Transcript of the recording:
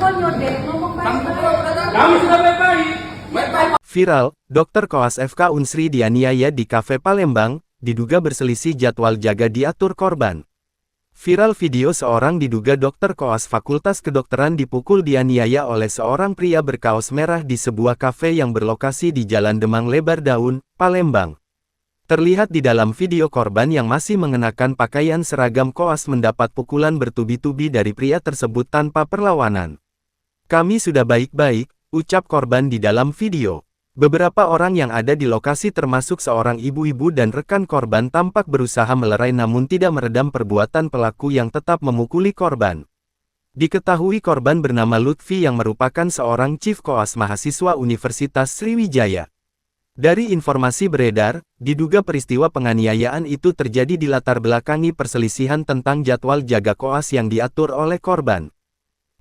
Tonyo deh, ngomong baik-baik. Kami sudah baik-baik. Viral, dokter koas FK Unsri dianiaya di kafe Palembang, diduga berselisih jadwal jaga diatur korban. Viral video seorang diduga dokter koas Fakultas Kedokteran dipukul dianiaya oleh seorang pria berkaos merah di sebuah kafe yang berlokasi di Jalan Demang Lebar Daun, Palembang. Terlihat di dalam video korban yang masih mengenakan pakaian seragam koas mendapat pukulan bertubi-tubi dari pria tersebut tanpa perlawanan. "Kami sudah baik-baik," ucap korban di dalam video. Beberapa orang yang ada di lokasi termasuk seorang ibu-ibu dan rekan korban tampak berusaha melerai namun tidak meredam perbuatan pelaku yang tetap memukuli korban. Diketahui korban bernama Lutfi yang merupakan seorang chief koas mahasiswa Universitas Sriwijaya. Dari informasi beredar, diduga peristiwa penganiayaan itu terjadi di latar belakangi perselisihan tentang jadwal jaga koas yang diatur oleh korban.